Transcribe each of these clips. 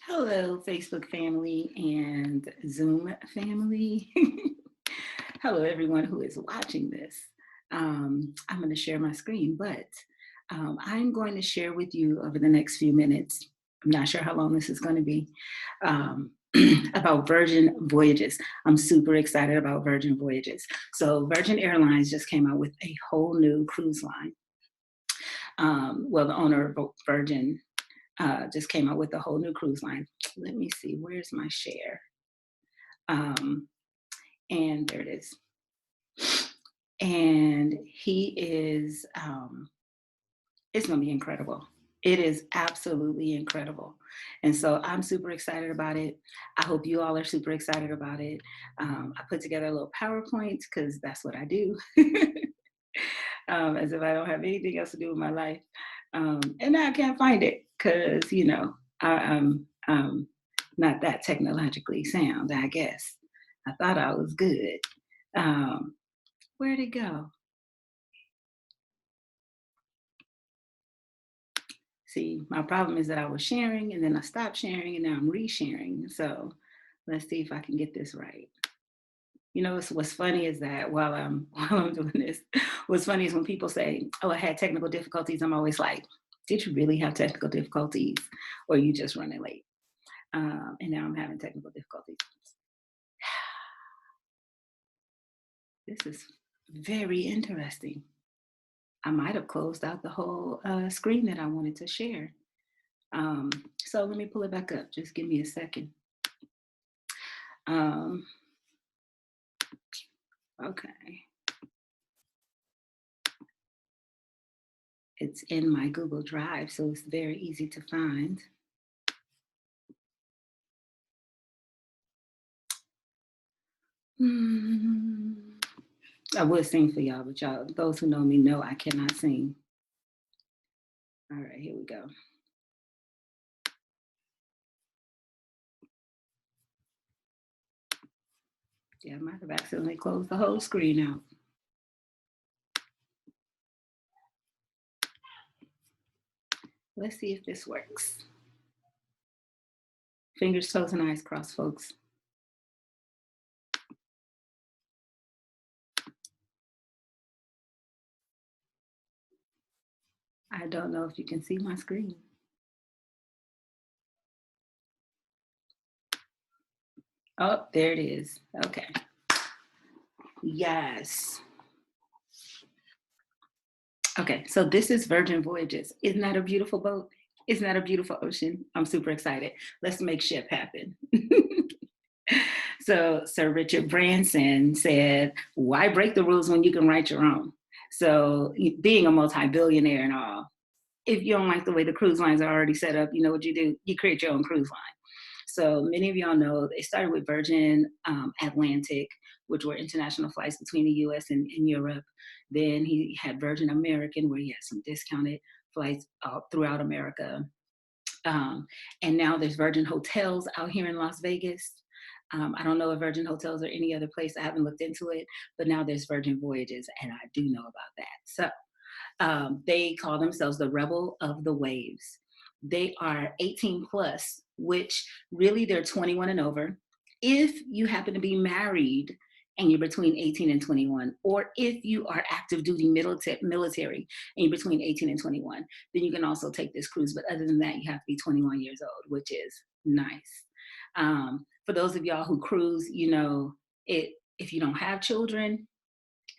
Hello, Facebook family and Zoom family. Hello, everyone who is watching this. I'm going to share my screen, but I'm going to share with you over the next few minutes. I'm not sure how long this is going to be. Um, about Virgin Voyages. I'm super excited about Virgin Voyages. So, Virgin Airlines just came out with a whole new cruise line. Well, the owner of Virgin just came out with a whole new cruise line. Let me see, where's my share? Um, and there it is. And he is, it's going to be incredible. It is absolutely incredible. And so I'm super excited about it. I hope you all are super excited about it. I put together a little PowerPoint because that's what I do, as if I don't have anything else to do with my life. And now I can't find it because, I'm not that technologically sound, I guess. I thought I was good. Um, where'd it go? See, my problem is that I was sharing and then I stopped sharing and now I'm resharing. So let's see if I can get this right. What's funny is that while I'm doing this, what's funny is when people say, "Oh, I had technical difficulties," I'm always like, "Did you really have technical difficulties, or you just running late?" And now I'm having technical difficulties. This is very interesting. I might have closed out the whole screen that I wanted to share. Um, so let me pull it back up. Just give me a second. Um, okay. It's in my Google Drive, so it's very easy to find. I would sing for y'all, but y'all, those who know me know I cannot sing. All right, here we go. Yeah, I might have accidentally closed the whole screen out. Let's see if this works. Fingers, toes, and eyes crossed, folks. I don't know if you can see my screen. Oh, there it is. Okay. Yes. Okay, so this is Virgin Voyages. Isn't that a beautiful boat? Isn't that a beautiful ocean? I'm super excited. Let's make ship happen. So Sir Richard Branson said, why break the rules when you can write your own? So being a multi-billionaire and all, if you don't like the way the cruise lines are already set up, you know what you do? You create your own cruise line. So many of y'all know they started with Virgin Atlantic, which were international flights between the US and Europe. Then he had Virgin American, where he had some discounted flights throughout America. Um, and now there's Virgin Hotels out here in Las Vegas. I don't know if Virgin Hotels or any other place. I haven't looked into it, but now there's Virgin Voyages, and I do know about that. So they call themselves the Rebel of the Waves. They are 18 plus, which really they're 21 and over. If you happen to be married and you're between 18 and 21, or if you are active duty military and you're between 18 and 21, then you can also take this cruise. But other than that, you have to be 21 years old, which is nice. For those of y'all who cruise, if you don't have children,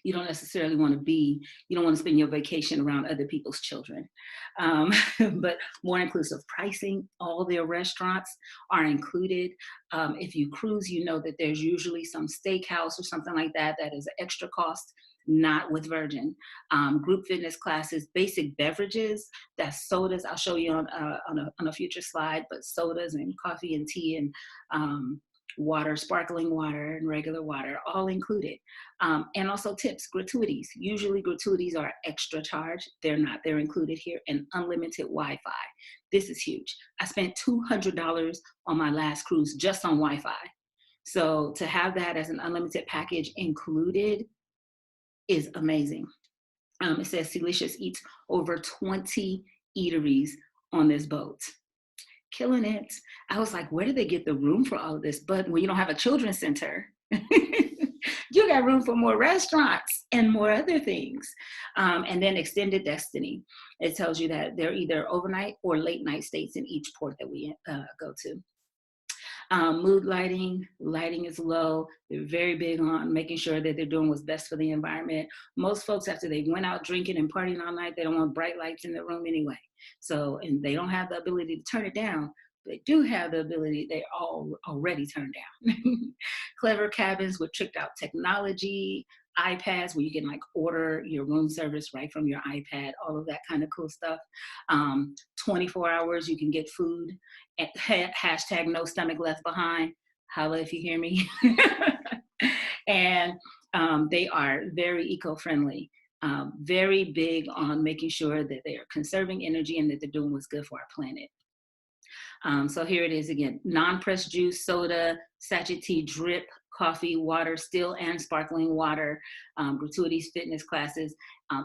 you don't necessarily want to you don't want to spend your vacation around other people's children. But more inclusive pricing, all their restaurants are included. If you cruise, you know that there's usually some steakhouse or something like that that is an extra cost, not with Virgin. Group fitness classes, basic beverages, that's sodas. I'll show you on a future slide, but sodas and coffee and tea and water, sparkling water and regular water, all included. And also tips, gratuities. Usually gratuities are extra charge. They're not, they're included here, and unlimited Wi-Fi. This is huge. I spent $200 on my last cruise just on Wi-Fi. So to have that as an unlimited package included is amazing. It says Celicious eats over 20 eateries on this boat. killing it. I was like, where did they get the room for all of this? But when you don't have a children's center, you got room for more restaurants and more other things. And then extended destiny. It tells you that they're either overnight or late night stays in each port that we go to. Mood lighting is low. They're very big on making sure that they're doing what's best for the environment. Most folks, after they went out drinking and partying all night, they don't want bright lights in the room anyway. So, and they don't have the ability to turn it down. They do have the ability, they all already turned down. Clever cabins with tricked out technology, iPads where you can like order your room service right from your iPad, all of that kind of cool stuff. 24 hours, you can get food. At hashtag no stomach left behind. Holla if you hear me. And they are very eco-friendly. Very big on making sure that they are conserving energy and that they're doing what's good for our planet. So here it is again, non-pressed juice, soda, sachet tea, drip, coffee, water, still and sparkling water, gratuities, fitness classes,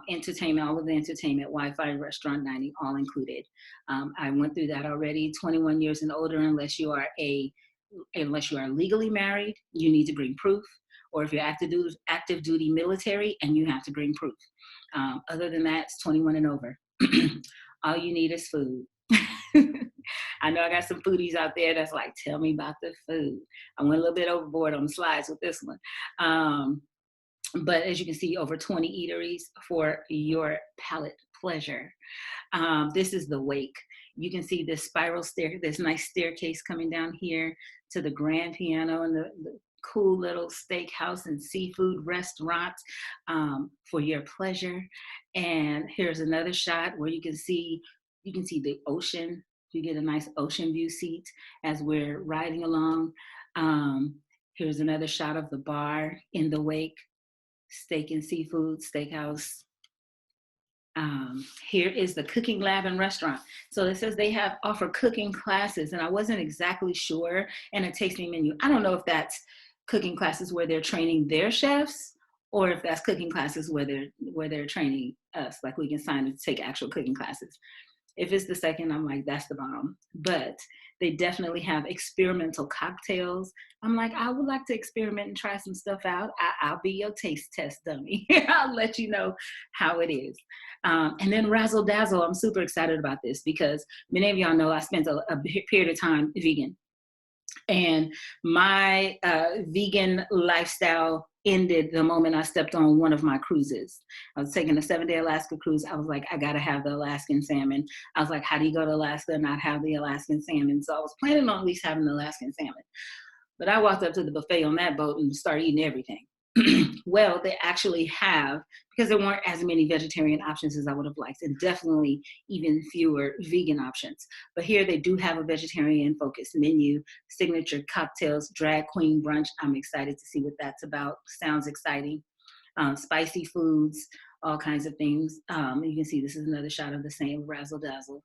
entertainment, all of the entertainment, Wi-Fi, restaurant, dining, all included. I went through that already. 21 years and older, unless you are legally married, you need to bring proof. Or if you're active duty military, and you have to bring proof. Other than that, it's 21 and over. All you need is food. I know I got some foodies out there that's like, tell me about the food. I went a little bit overboard on the slides with this one. But as you can see, over 20 eateries for your palate pleasure. This is the wake. You can see this spiral stair, this nice staircase coming down here to the grand piano and the cool little steakhouse and seafood restaurant for your pleasure. And here's another shot where you can see the ocean. You get a nice ocean view seat as we're riding along. Here's another shot of the bar in the wake, steak and seafood steakhouse. Here is the cooking lab and restaurant. So it says they offer cooking classes, and I wasn't exactly sure. And a tasting menu. I don't know if that's cooking classes where they're training their chefs, or if that's cooking classes where they're training us, like we can sign up to take actual cooking classes. If it's the second, I'm like, that's the bomb. But they definitely have experimental cocktails. I'm like, I would like to experiment and try some stuff out. I'll be your taste test dummy. I'll let you know how it is. And then Razzle Dazzle, I'm super excited about this because many of y'all know I spent a period of time vegan. And my vegan lifestyle ended the moment I stepped on one of my cruises. I was taking a 7-day Alaska cruise. I was like, I gotta have the Alaskan salmon. I was like, how do you go to Alaska and not have the Alaskan salmon? So I was planning on at least having the Alaskan salmon. But I walked up to the buffet on that boat and started eating everything. Well, they actually have, because there weren't as many vegetarian options as I would have liked, and definitely even fewer vegan options. But here they do have a vegetarian focused menu, signature cocktails, drag queen brunch. I'm excited to see what that's about. Sounds exciting. Spicy foods, all kinds of things. You can see this is another shot of the same razzle dazzle.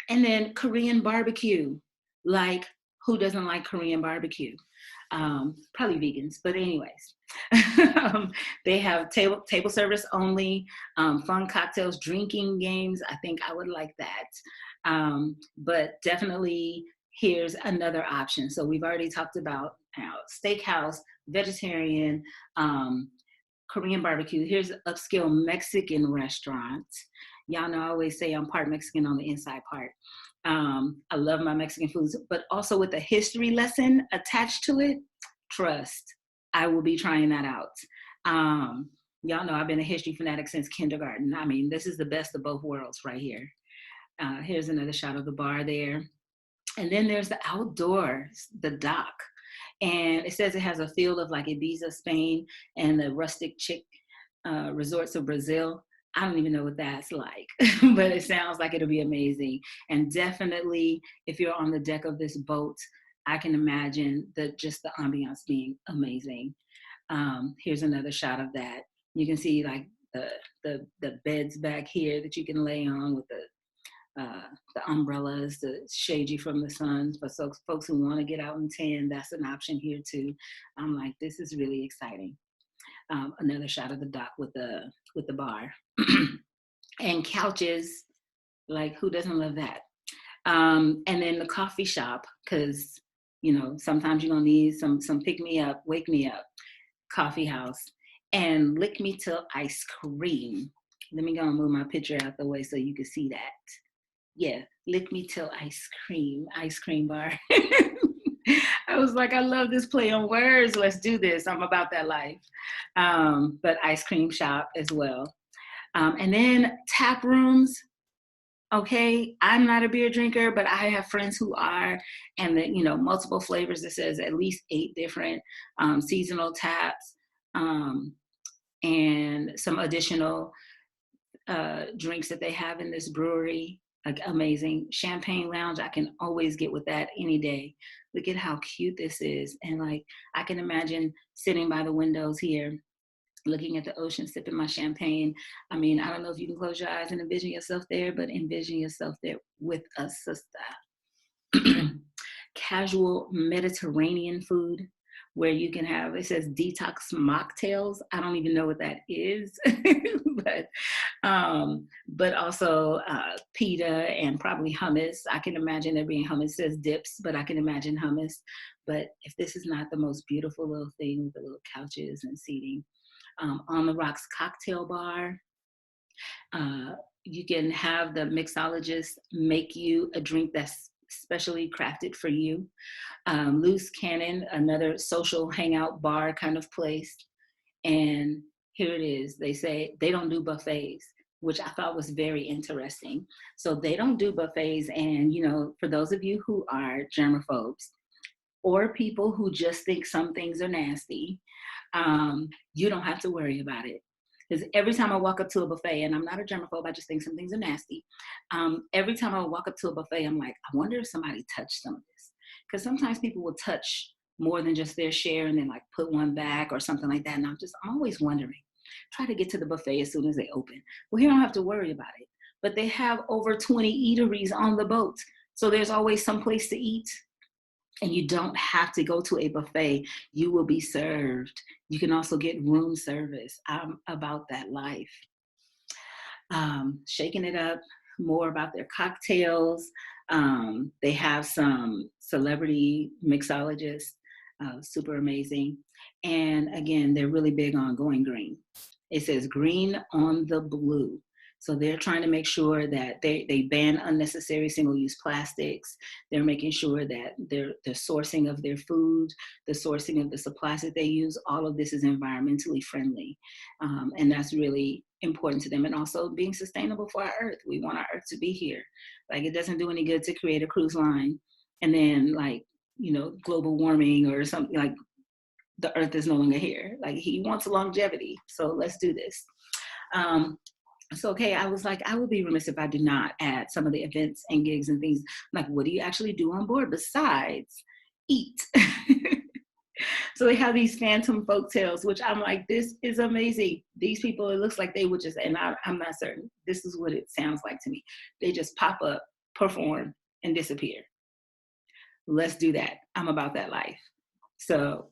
And then Korean barbecue. Like, who doesn't like Korean barbecue? Probably vegans, but anyways. They have table service only, fun cocktails, drinking games. I think I would like that. But definitely here's another option. So we've already talked about steakhouse, vegetarian, Korean barbecue. Here's an upscale Mexican restaurant. Y'all know I always say I'm part Mexican on the inside part. I love my Mexican foods, but also with a history lesson attached to it. Trust, I will be trying that out. Y'all know I've been a history fanatic since kindergarten. I mean, this is the best of both worlds right here. Here's another shot of the bar there. And then there's the outdoors, the dock. And it says it has a feel of like Ibiza, Spain, and the rustic chic resorts of Brazil. I don't even know what that's like, but it sounds like it'll be amazing. And definitely, if you're on the deck of this boat, I can imagine just the ambiance being amazing. Here's another shot of that. You can see like the beds back here that you can lay on with the umbrellas to shade you from the sun. For folks who want to get out and tan, that's an option here too. I'm like, this is really exciting. Another shot of the dock with the bar. And couches, like who doesn't love that? And then the coffee shop, because, you know, sometimes you're gonna need some pick me up, wake me up, coffee house, and lick me till ice cream. Let me go and move my picture out the way so you can see that. Yeah, lick me till ice cream bar. I was like, I love this play on words. Let's do this. I'm about that life. But ice cream shop as well. And then tap rooms. Okay, I'm not a beer drinker, but I have friends who are, and the, you know, multiple flavors. It says at least 8 different seasonal taps, and some additional drinks that they have in this brewery. Like, amazing champagne lounge. I can always get with that any day. Look at how cute this is, and like I can imagine sitting by the windows here, looking at the ocean, sipping my champagne. I mean, I don't know if you can close your eyes and envision yourself there, but envision yourself there with a sister. Casual Mediterranean food where you can have, it says detox mocktails. I don't even know what that is, but also pita and probably hummus. I can imagine there being hummus. It says dips, but I can imagine hummus. But if this is not the most beautiful little thing with the little couches and seating, on the Rocks cocktail bar. You can have the mixologist make you a drink that's specially crafted for you. Loose Cannon, another social hangout bar kind of place. And here it is. They say they don't do buffets, which I thought was very interesting. So they don't do buffets. And, you know, for those of you who are germaphobes or people who just think some things are nasty, you don't have to worry about it. Because every time I walk up to a buffet, and I'm not a germaphobe, I just think some things are nasty. Every time I walk up to a buffet, I'm like, I wonder if somebody touched some of this. Because sometimes people will touch more than just their share and then like put one back or something like that. And I'm always wondering. Try to get to the buffet as soon as they open. Well, here I don't have to worry about it. But they have over 20 eateries on the boat. So there's always some place to eat. And you don't have to go to a buffet. You will be served. You can also get room service. I'm about that life. Shaking it up, more about their cocktails. They have some celebrity mixologists, super amazing. And again, they're really big on going green. It says green on the blue. So they're trying to make sure that they ban unnecessary single-use plastics. They're making sure that the sourcing of their food, the sourcing of the supplies that they use, all of this is environmentally friendly. And that's really important to them. And also being sustainable for our earth. We want our earth to be here. Like, it doesn't do any good to create a cruise line and then, like, you know, global warming or something, like the earth is no longer here. Like, he wants longevity. So let's do this. So, okay, I was like, I would be remiss if I did not add some of the events and gigs and things. Like, what do you actually do on board besides eat? So they have these phantom folk tales, which I'm like, this is amazing. These people, it looks like they would just, and I'm not certain, this is what it sounds like to me. They just pop up, perform, and disappear. Let's do that. I'm about that life. So,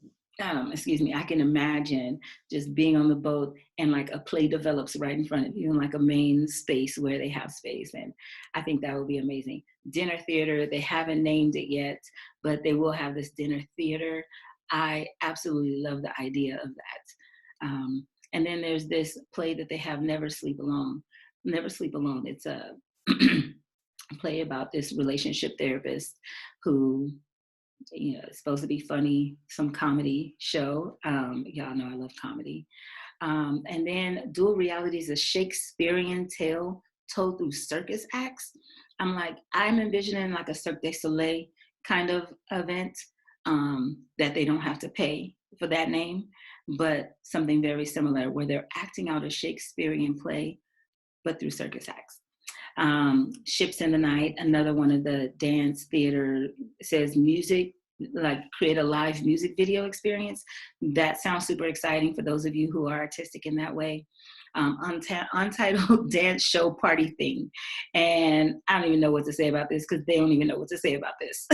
excuse me, I can imagine just being on the boat and like a play develops right in front of you in like a main space where they have space. And I think that would be amazing. Dinner theater, they haven't named it yet, but they will have this dinner theater. I absolutely love the idea of that. And then there's this play that they have, Never Sleep Alone. Never Sleep Alone. It's a play about this relationship therapist who, you know, it's supposed to be funny, some comedy show. Y'all know I love comedy. And then Dual Realities, a Shakespearean tale told through circus acts. I'm like, I'm envisioning like a Cirque du Soleil kind of event, that they don't have to pay for that name, but something very similar where they're acting out a Shakespearean play, but through circus acts. Ships in the Night, another one of the dance theater, says music, like create a live music video experience. That sounds super exciting for those of you who are artistic in that way. Untitled dance show party thing. And I don't even know what to say about this because they don't even know what to say about this.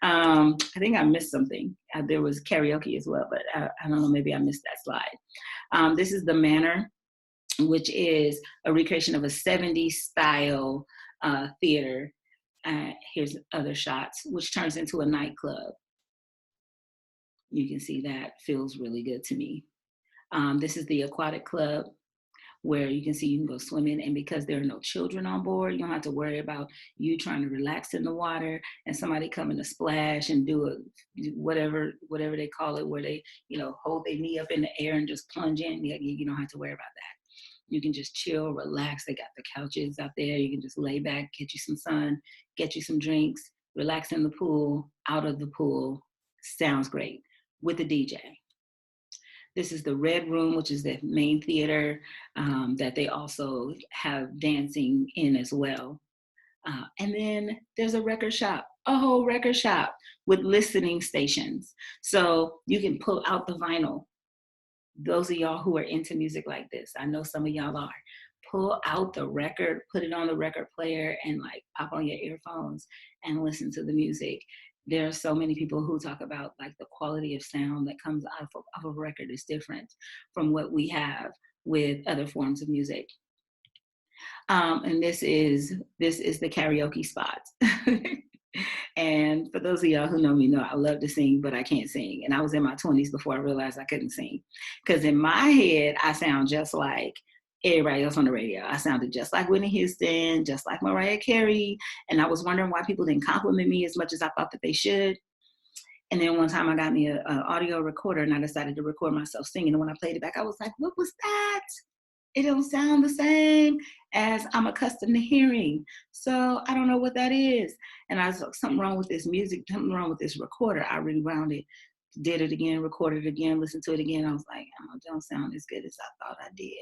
I think I missed something. There was karaoke as well, but I don't know, maybe I missed that slide. This is The Manor, which is a recreation of a 70s style theater. Here's other shots, which turns into a nightclub. You can see that feels really good to me. This is the aquatic club, where you can see you can go swimming, and because there are no children on board, you don't have to worry about you trying to relax in the water and somebody coming to splash and do a whatever they call it, where they hold their knee up in the air and just plunge in. You don't have to worry about that. You can just chill, relax. They got the couches out there. You can just lay back, get you some sun, get you some drinks, relax in the pool, out of the pool. Sounds great with the DJ. This is the Red Room, which is the main theater that they also have dancing in as well. And then there's a record shop, a whole record shop with listening stations. So you can pull out the vinyl. Those of y'all who are into music like this, I know some of y'all are. Pull out the record, put it on the record player, and like pop on your earphones and listen to the music. There are so many people who talk about like the quality of sound that comes out of a record is different from what we have with other forms of music. And this is the karaoke spot. And for those of y'all who know me, know I love to sing, but I can't sing. And I was in my 20s before I realized I couldn't sing. Because in my head, I sound just like everybody else on the radio. I sounded just like Whitney Houston, just like Mariah Carey. And I was wondering why people didn't compliment me as much as I thought that they should. And then one time I got me an audio recorder, and I decided to record myself singing. And when I played it back, I was like, what was that? It don't sound the same as I'm accustomed to hearing. So I don't know what that is. And I was like, something wrong with this music, something wrong with this recorder. I rewound it, did it again, recorded it again, listened to it again. I was like, oh, it don't sound as good as I thought I did.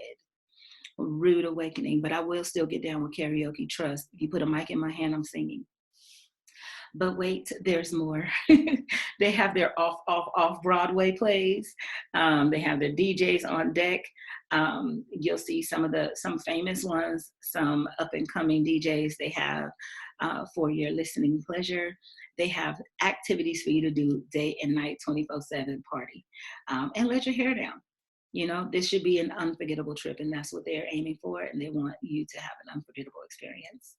A rude awakening, but I will still get down with karaoke, trust. If you put a mic in my hand, I'm singing. But wait, there's more. They have their off Broadway plays. They have their DJs on deck. You'll see some famous ones, some up and coming DJs they have for your listening pleasure. They have activities for you to do day and night, 24/7 party, and let your hair down. This should be an unforgettable trip, and that's what they're aiming for. And they want you to have an unforgettable experience.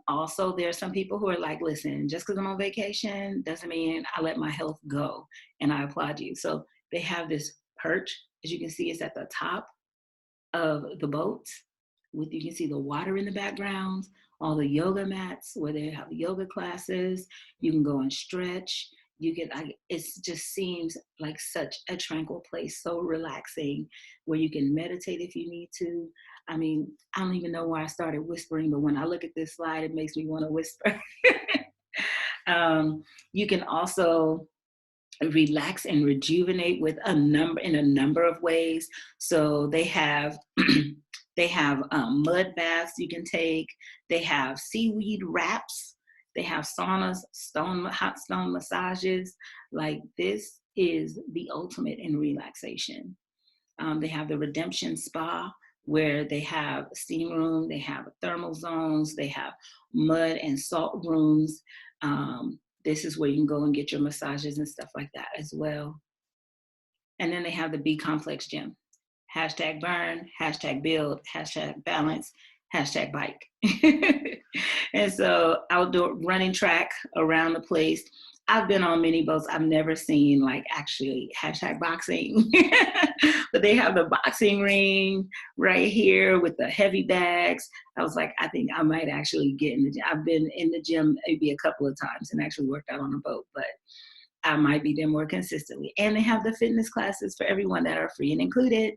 Also, there are some people who are like, listen, just because I'm on vacation doesn't mean I let my health go, and I applaud you. So they have this perch, as you can see, it's at the top of the boat. You can see the water in the background, all the yoga mats where they have yoga classes. You can go and stretch. It just seems like such a tranquil place, so relaxing, where you can meditate if you need to. I mean, I don't even know why I started whispering, but when I look at this slide, it makes me want to whisper. You can also relax and rejuvenate in a number of ways. So they have mud baths you can take. They have seaweed wraps. They have saunas, hot stone massages. Like, this is the ultimate in relaxation. They have the Redemption Spa, where they have a steam room, they have thermal zones, they have mud and salt rooms. This is where you can go and get your massages and stuff like that as well. And then they have the B Complex Gym. #burn, #build, #balance, #bike. And so outdoor running track around the place. I've been on many boats. I've never seen like actually #boxing, but they have the boxing ring right here with the heavy bags. I was like, I think I might actually get in the gym. I've been in the gym maybe a couple of times and actually worked out on a boat, but I might be there more consistently. And they have the fitness classes for everyone that are free and included.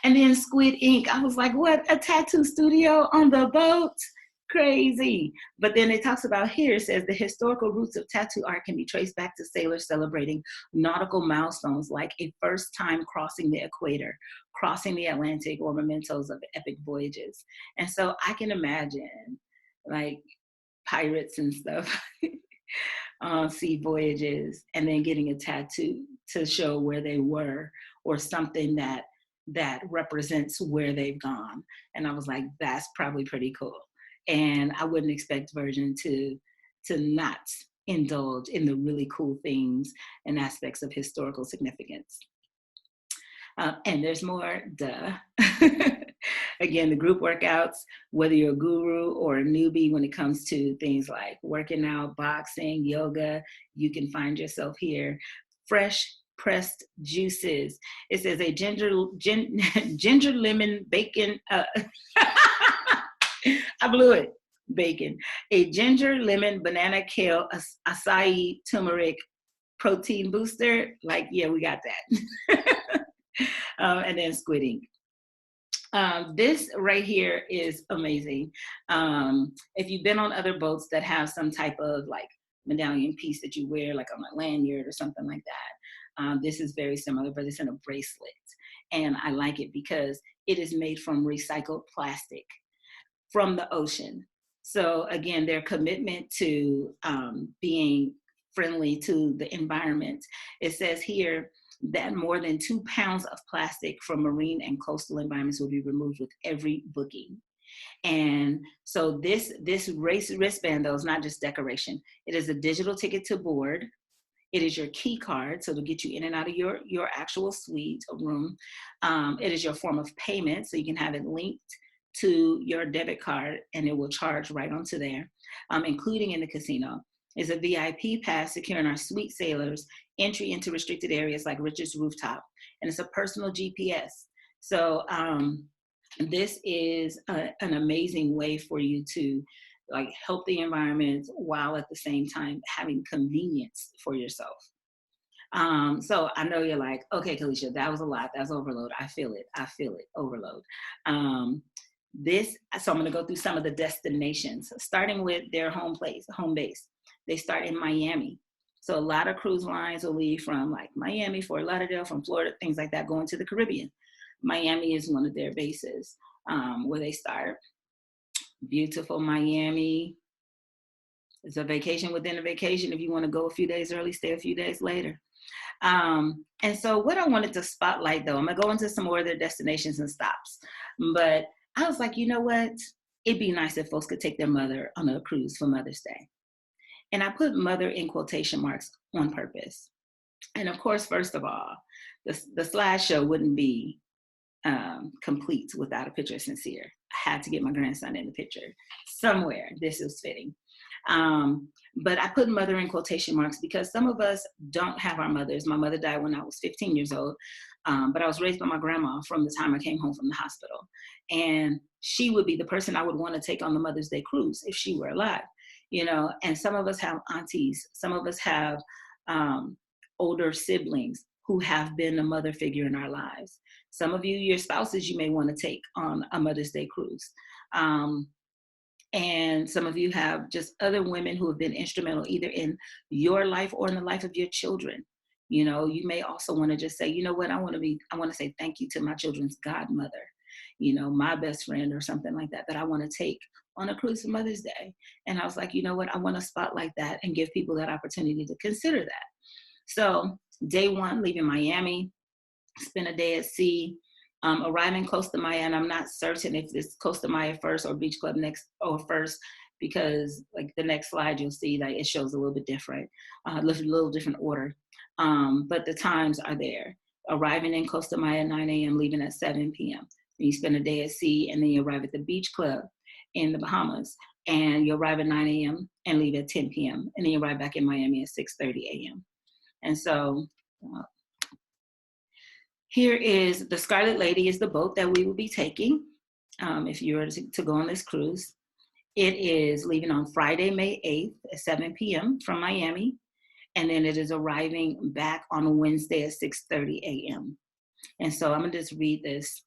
And then Squid Ink. I was like, what? A tattoo studio on the boat? Crazy. But then it talks about here, it says the historical roots of tattoo art can be traced back to sailors celebrating nautical milestones like a first time crossing the equator, crossing the Atlantic, or mementos of epic voyages. And so I can imagine like pirates and stuff on sea voyages and then getting a tattoo to show where they were, or something that represents where they've gone. And I was like, that's probably pretty cool. And I wouldn't expect Virgin to not indulge in the really cool things and aspects of historical significance. And there's more, duh. Again, the group workouts, whether you're a guru or a newbie when it comes to things like working out, boxing, yoga, you can find yourself here. Fresh pressed juices. It says a ginger lemon bacon. I blew it. Bacon. A ginger lemon banana kale acai turmeric protein booster. Like, yeah, we got that. And then squid ink. This right here is amazing. If you've been on other boats that have some type of like medallion piece that you wear, like on a lanyard or something like that, this is very similar, but it's in a bracelet. And I like it because it is made from recycled plastic from the ocean. So again, their commitment to being friendly to the environment. It says here that more than 2 pounds of plastic from marine and coastal environments will be removed with every booking. And so this race wristband, though, is not just decoration. It is a digital ticket to board. It is your key card, so to get you in and out of your actual suite or room. It is your form of payment, so you can have it linked to your debit card and it will charge right onto there, including in the casino. Is a VIP pass securing our suite sailors entry into restricted areas like Richard's Rooftop, and it's a personal GPS. So this is an amazing way for you to like help the environment while at the same time having convenience for yourself. So I know you're like, okay, Kalisha, that was a lot. That's overload. I feel it. Overload. So I'm going to go through some of the destinations, starting with their home base. They start in Miami. So a lot of cruise lines will leave from like Miami, Fort Lauderdale, from Florida, things like that, going to the Caribbean. Miami is one of their bases where they start. Beautiful Miami. It's a vacation within a vacation. If you want to go a few days early, stay a few days later. And so what I wanted to spotlight, though, I'm going to go into some more of their destinations and stops. But I was like, you know what? It'd be nice if folks could take their mother on a cruise for Mother's Day. And I put mother in quotation marks on purpose. And of course, first of all, the slideshow wouldn't be complete without a picture of Sincere. I had to get my grandson in the picture somewhere. This is fitting. But I put mother in quotation marks because some of us don't have our mothers. My mother died when I was 15 years old, but I was raised by my grandma from the time I came home from the hospital. And she would be the person I would want to take on the Mother's Day cruise if she were alive, you know. And some of us have aunties. Some of us have older siblings who have been a mother figure in our lives. Some of you, your spouses, you may want to take on a Mother's Day cruise. And some of you have just other women who have been instrumental either in your life or in the life of your children. You know, you may also want to just say, you know what, I want to say thank you to my children's godmother, you know, my best friend or something like that I want to take on a cruise for Mother's Day. And I was like, you know what, I want to spotlight that and give people that opportunity to consider that. So day one, leaving Miami, spend a day at sea, arriving Costa Maya, and I'm not certain if it's Costa Maya first or Beach Club next or first, because like the next slide you'll see that it shows a little bit different, a little different order, but the times are there. Arriving in Costa Maya at 9 a.m., leaving at 7 p.m. Then you spend a day at sea, and then you arrive at the Beach Club in the Bahamas, and you arrive at 9 a.m. and leave at 10 p.m. and then you arrive back in Miami at 6:30 a.m. And so here is the Scarlet Lady is the boat that we will be taking if you were to go on this cruise. It is leaving on Friday, May 8th at 7 p.m. from Miami. And then it is arriving back on Wednesday at 6:30 a.m. And so I'm going to just read this.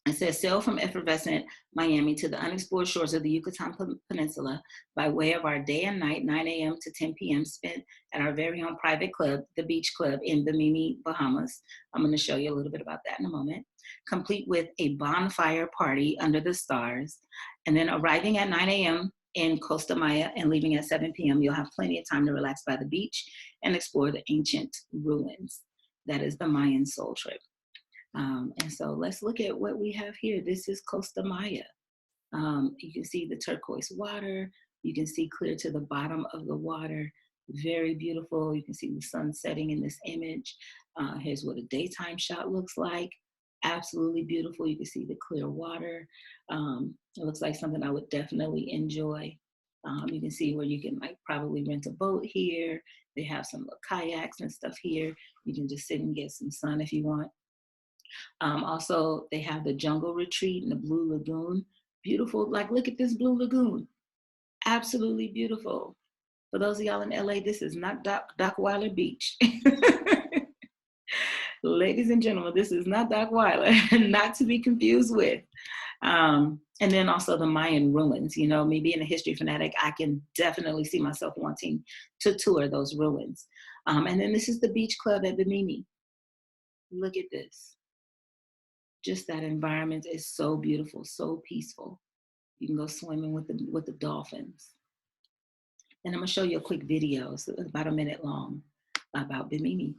It says, sail from effervescent Miami to the unexplored shores of the Yucatan Peninsula by way of our day and night, 9 a.m. to 10 p.m. spent at our very own private club, the Beach Club in Bimini, Bahamas. I'm going to show you a little bit about that in a moment. Complete with a bonfire party under the stars. And then arriving at 9 a.m. in Costa Maya and leaving at 7 p.m., you'll have plenty of time to relax by the beach and explore the ancient ruins. That is the Mayan soul trip. And so let's look at what we have here. This is Costa Maya. You can see the turquoise water. You can see clear to the bottom of the water. Very beautiful. You can see the sun setting in this image. Here's what a daytime shot looks like. Absolutely beautiful. You can see the clear water. It looks like something I would definitely enjoy. You can see where you can like probably rent a boat here. They have some kayaks and stuff here. You can just sit and get some sun if you want. Also, they have the jungle retreat in the Blue Lagoon. Beautiful. Like, look at this Blue Lagoon. Absolutely beautiful. For those of y'all in LA, this is not Dockweiler Beach. Ladies and gentlemen, this is not Dockweiler, not to be confused with. And then also the Mayan ruins. You know, me being a history fanatic, I can definitely see myself wanting to tour those ruins. And then this is the beach club at Bimini. Look at this. Just that environment is so beautiful, so peaceful. You can go swimming with the dolphins. And I'm gonna show you a quick video, so it's about a minute long, about Bimini.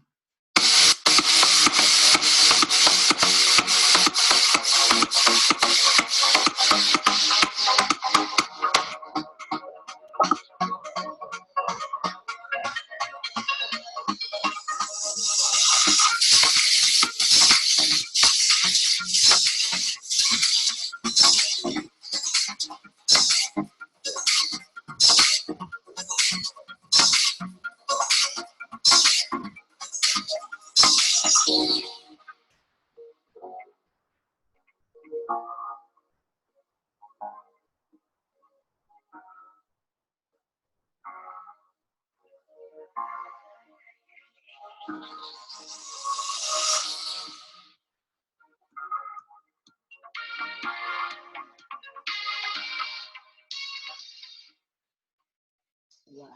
Wow.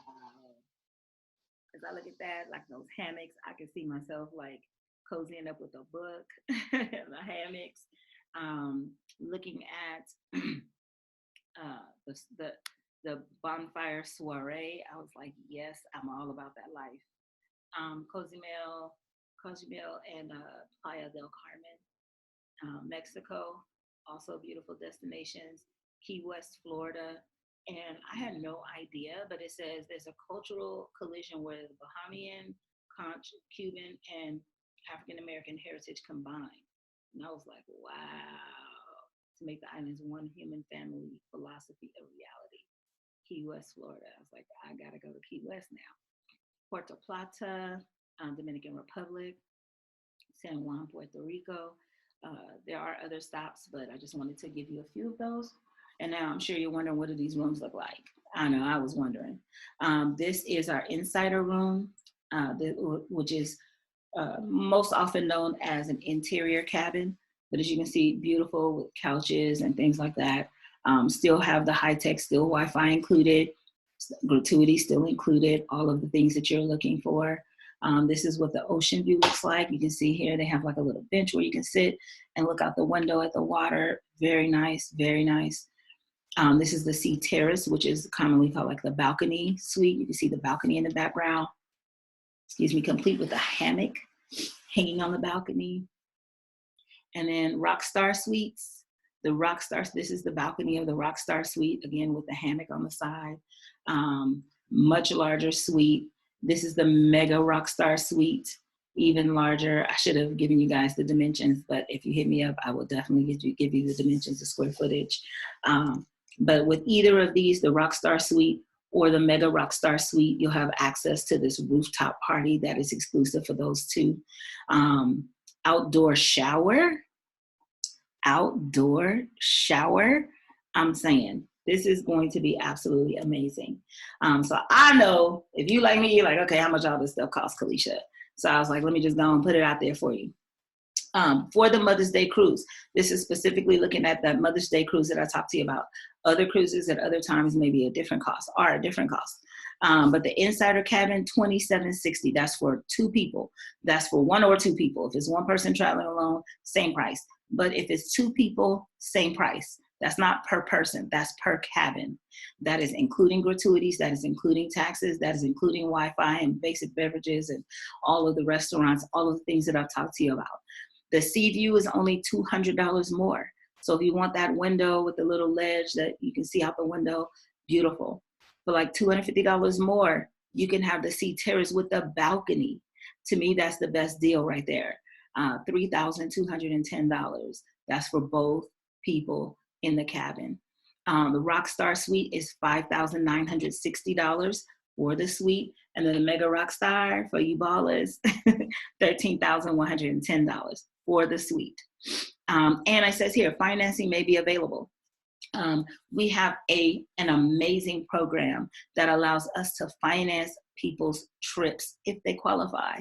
As I look at that, like those hammocks, I can see myself like cozying up with a book, the hammocks, looking at uh, the, the the bonfire soiree. I was like, yes, I'm all about that life. Cozumel, and Playa del Carmen, Mexico, also beautiful destinations. Key West, Florida. And I had no idea, but it says there's a cultural collision where the Bahamian, Conch, Cuban, and African American heritage combine. And I was like, wow, to make the islands one human family philosophy of reality. Key West, Florida. I was like, I gotta go to Key West now. Puerto Plata, Dominican Republic, San Juan, Puerto Rico. There are other stops, but I just wanted to give you a few of those. And now I'm sure you're wondering, what do these rooms look like? I know, I was wondering. This is our insider room, which is most often known as an interior cabin. But as you can see, beautiful with couches and things like that. Still have the high tech, still Wi-Fi included, gratuity still included, all of the things that you're looking for. This is what the ocean view looks like. You can see here they have like a little bench where you can sit and look out the window at the water. Very nice, very nice. This is the sea terrace, which is commonly called like the balcony suite. You can see the balcony in the background. Excuse me, complete with a hammock hanging on the balcony. And then Rockstar Suites. The Rockstar, this is the balcony of the Rockstar Suite, again with the hammock on the side. Much larger suite. This is the Mega Rockstar Suite, even larger. I should have given you guys the dimensions, but if you hit me up, I will definitely give you the dimensions of square footage. But with either of these, the Rockstar Suite or the Mega Rockstar Suite, you'll have access to this rooftop party that is exclusive for those two. Outdoor shower. I'm saying this is going to be absolutely amazing. So I know if you like me, you're like, okay, how much all this stuff costs, Kalisha? So I was like, let me just go and put it out there for you. For the Mother's Day cruise, this is specifically looking at that Mother's Day cruise that I talked to you about. Other cruises at other times may be a different cost, are a different cost. But the insider cabin, $27.60. That's for two people. That's for one or two people. If it's one person traveling alone, same price. But if it's two people, same price. That's not per person, that's per cabin. That is including gratuities, that is including taxes, that is including Wi-Fi and basic beverages and all of the restaurants, all of the things that I've talked to you about. The sea view is only $200 more. So if you want that window with the little ledge that you can see out the window, beautiful. For like $250 more, you can have the sea terrace with the balcony. To me, that's the best deal right there. $3,210. That's for both people in the cabin. The Rockstar Suite is $5,960 for the suite, and then the Mega Rockstar for you ballers, $13,110 for the suite. And it says here, financing may be available. We have an amazing program that allows us to finance people's trips if they qualify,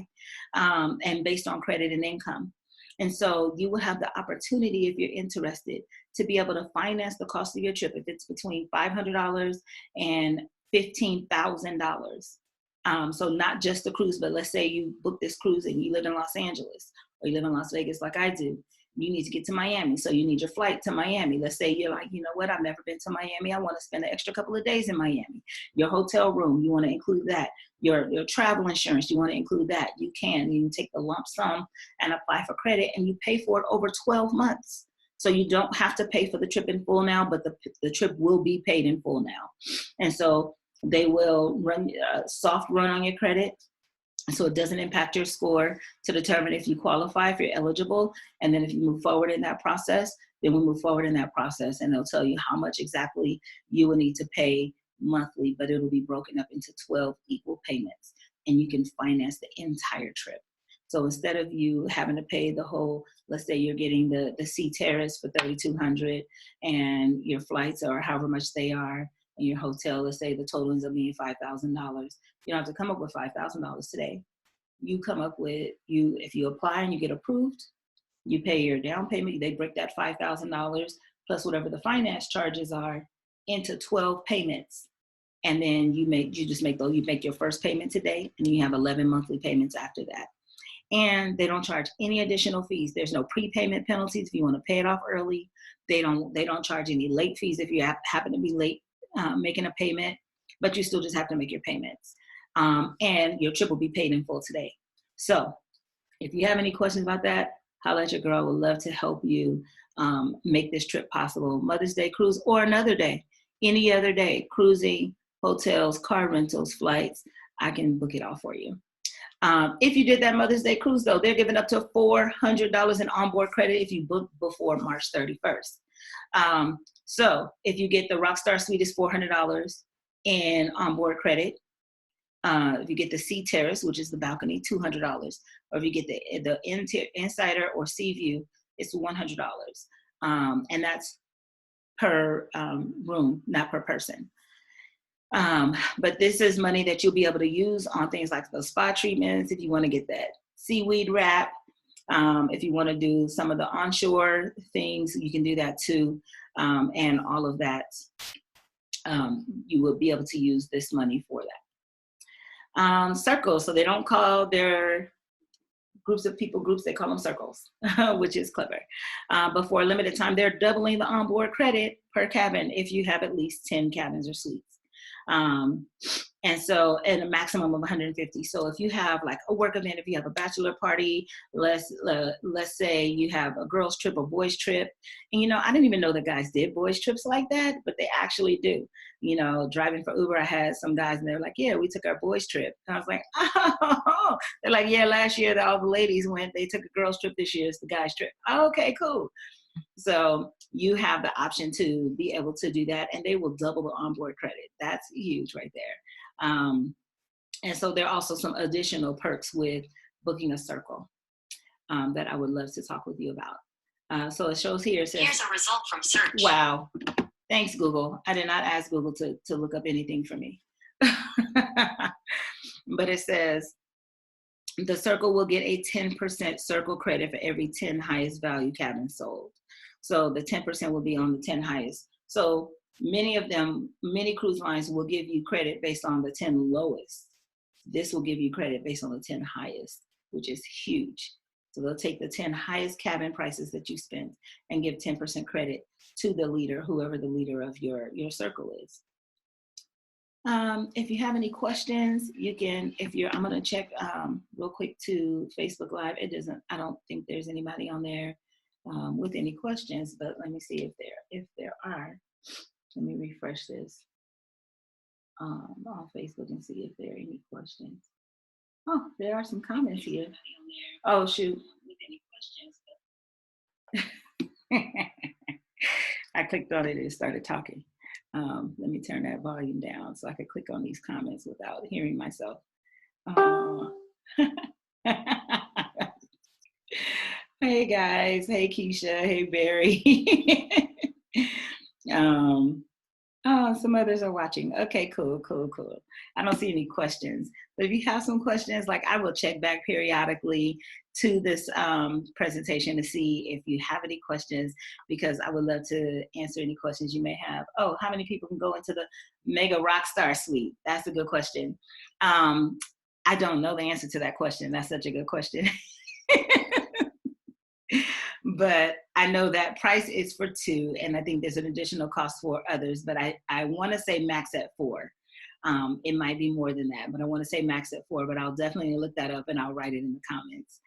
and based on credit and income. And so you will have the opportunity, if you're interested, to be able to finance the cost of your trip if it's between $500 and $15,000. So not just the cruise, but let's say you book this cruise and you live in Los Angeles or you live in Las Vegas like I do. You need to get to Miami, so you need your flight to Miami. Let's say you're like, you know what, I've never been to Miami. I want to spend an extra couple of days in Miami. Your hotel room, you want to include that. Your travel insurance, you want to include that. You can take the lump sum and apply for credit, and you pay for it over 12 months. So you don't have to pay for the trip in full now, but the trip will be paid in full now. And so they will run a soft run on your credit, so it doesn't impact your score, to determine if you qualify, if you're eligible. And then if you move forward in that process, then we move forward in that process, and they'll tell you how much exactly you will need to pay monthly, but it'll be broken up into 12 equal payments, and you can finance the entire trip. So instead of you having to pay the whole, let's say you're getting the Sea Terrace for $3,200, and your flights are however much they are, and your hotel, let's say the total ends up being $5,000. You don't have to come up with $5,000 today. You come up with, if you apply and you get approved, you pay your down payment. They break that $5,000 plus whatever the finance charges are into 12 payments. And then you make your first payment today, and you have 11 monthly payments after that. And they don't charge any additional fees. There's no prepayment penalties if you want to pay it off early. They don't charge any late fees if you happen to be late making a payment, but you still just have to make your payments. And your trip will be paid in full today. So if you have any questions about that, holla at your girl. Would love to help you make this trip possible. Mother's Day cruise or another day, any other day, cruising, hotels, car rentals, flights, I can book it all for you. If you did that Mother's Day cruise, though, they're giving up to $400 in onboard credit if you book before March 31st. So if you get the Rockstar Suite, is $400 in onboard credit. If you get the Sea Terrace, which is the balcony, $200. Or if you get the Insider or Sea View, it's $100. And that's per room, not per person. But this is money that you'll be able to use on things like the spa treatments, if you want to get that seaweed wrap. If you want to do some of the onshore things, you can do that too. And all of that, you will be able to use this money for that. Circles, so they don't call their groups of people groups, they call them circles, which is clever. But for a limited time, they're doubling the onboard credit per cabin if you have at least 10 cabins or suites. And so, and a maximum of 150. So if you have like a work event, if you have a bachelor party, let's say you have a girls trip or boys trip. And, I didn't even know that guys did boys trips like that, but they actually do. Driving for Uber, I had some guys and they're like, yeah, we took our boys trip. And I was like, oh, they're like, yeah, last year all the ladies went, they took a girls trip, this year it's the guys trip. Oh, okay, cool. So you have the option to be able to do that, and they will double the onboard credit. That's huge right there. And so there are also some additional perks with booking a circle that I would love to talk with you about. So it shows here, it says, here's a result from search. Wow. Thanks, Google. I did not ask Google to look up anything for me. But it says, the circle will get a 10% circle credit for every 10 highest value cabins sold. So the 10% will be on the 10 highest. So many cruise lines will give you credit based on the 10 lowest. This will give you credit based on the 10 highest, which is huge. So they'll take the 10 highest cabin prices that you spent and give 10% credit to the leader, whoever the leader of your circle is. If you have any questions, you can, I'm going to check real quick to Facebook Live. I don't think there's anybody on there with any questions, but let me see if there are. Let me refresh this on Facebook and see if there are any questions. Oh, there are some comments here. Oh, shoot. I clicked on it and it started talking. Let me turn that volume down so I could click on these comments without hearing myself. Hey guys, hey Keisha, hey Barry. um, Oh, some others are watching. Okay, cool, cool, cool. I don't see any questions. But if you have some questions, like I will check back periodically to this presentation to see if you have any questions, because I would love to answer any questions you may have. Oh, how many people can go into the Mega Rockstar Suite? That's a good question. I don't know the answer to that question. That's such a good question. But I know that price is for 2, and I think there's an additional cost for others, but I want to say max at 4. It might be more than that, but I want to say max at 4, but I'll definitely look that up and I'll write it in the comments.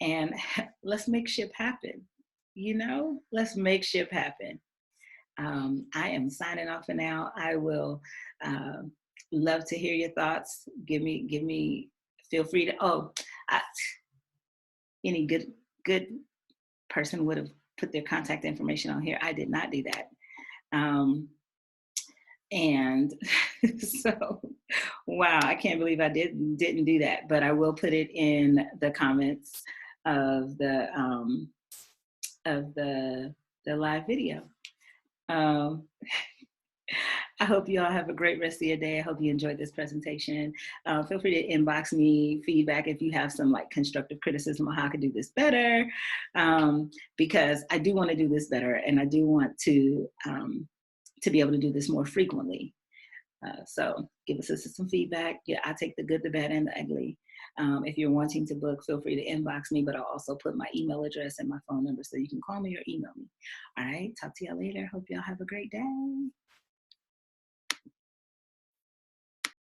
And let's make ship happen. Let's make ship happen. I am signing off for now. I will love to hear your thoughts. Give me, feel free to, any good person would have put their contact information on here. I did not do that. And so, wow, I can't believe I didn't do that, but I will put it in the comments of the live video. I hope you all have a great rest of your day. I hope you enjoyed this presentation. Feel free to inbox me feedback if you have some like constructive criticism on how I could do this better, because I do want to do this better, and I do want to be able to do this more frequently. So give us some feedback. Yeah, I take the good, the bad, and the ugly. If you're wanting to book, feel free to inbox me, but I'll also put my email address and my phone number so you can call me or email me. All right, talk to y'all later. Hope y'all have a great day.